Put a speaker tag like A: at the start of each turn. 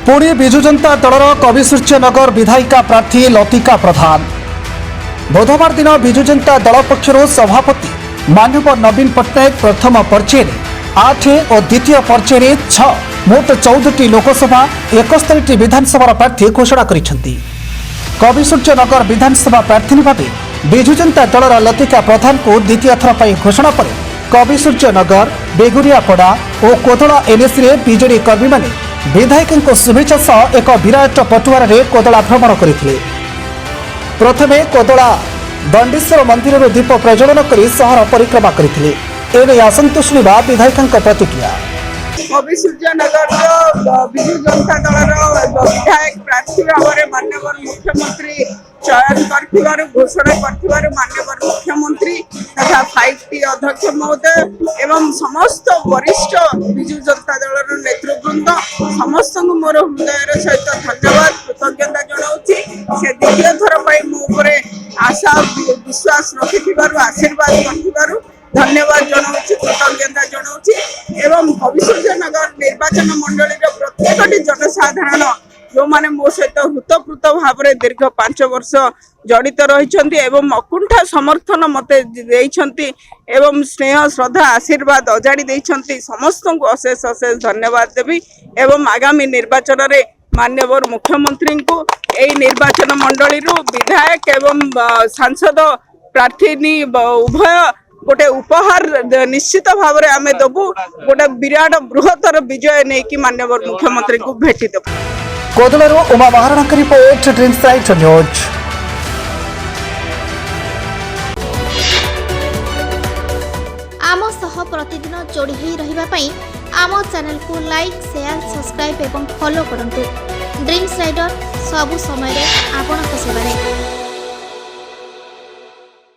A: पुणी विजु जनता दलर कविसूर्यनगर विधायिका प्रार्थी लतिका प्रधान बुधवार दिन विजु जनता दल पक्षर सभापति मानव नवीन पट्टनायक प्रथम पर्यायर 8 और द्वितीय पर्यायर 6 मोट 14टी लोकसभा 71टी विधानसभा प्रार्थी घोषणा करिसेंती। कविसूर्यनगर विधानसभा प्रार्थी भाव विजु जनता दलर लतिका प्रधान को द्वितीय थर पर घोषणा पर कविसूर्यनगर बेगुरियापड़ा और कोदला एनएसी बीजेडी कर्मी माने विधायक शुभेच्छा सह एक विराट पटुआर कोदला भ्रमण करते। प्रथमे कोदला दंडेश्वर मंदिर में दीप प्रज्वलन कर सहर परिक्रमा करते। एने आसंतु शुणा विधायक प्रतिक्रिया।
B: कविसूर्यनगर विजु जनता दल विधायक प्रार्थी भाव में माननीय मुख्यमंत्री चयन कर घोषणा कर माननीय मुख्यमंत्री तथा 5T अध्यक्ष महोदय एवं समस्त वरिष्ठ विजु जनता दल नेतृवृंद समस्त मोर हृदय सहित धन्यवाद कृतज्ञता जनाऊँगी। से द्वितीय थर पर आशा विश्वास रखि आशीर्वाद कर धन्यवाद जनाऊँगी कृतज्ञता जनाऊँगी। एवं कविसूर्यनगर निर्वाचन मंडली प्रत्येक जनसाधारण जो माने मो सहित हृतपूत भाव में दीर्घ 5 वर्ष जड़ित रही अकुंठा समर्थन मत एवं स्नेह श्रद्धा आशीर्वाद अजाड़ी देइछंती समस्त को अशेष अशेष धन्यवाद देवी। एवं आगामी निर्वाचन में माननीय मुख्यमंत्री को यही निर्वाचन मंडली विधायक एवं सांसद प्रार्थी उभय गोटे उपहार निश्चित भाव में आम देवु गोटे विराट बृहत्तर विजय नहीं कि माननीय मुख्यमंत्री को भेटी देवु।
A: कोदलारू उमा महाराणा की रिपोर्ट ड्रीम्स लाइट न्यूज।
C: आम सह प्रतिदिन जोड़ी होई रहिबा पई आम चैनल को लाइक शेयर सब्सक्राइब एवं फॉलो करंतु। ड्रीम्स राइडर सबु समय आपन सेवा।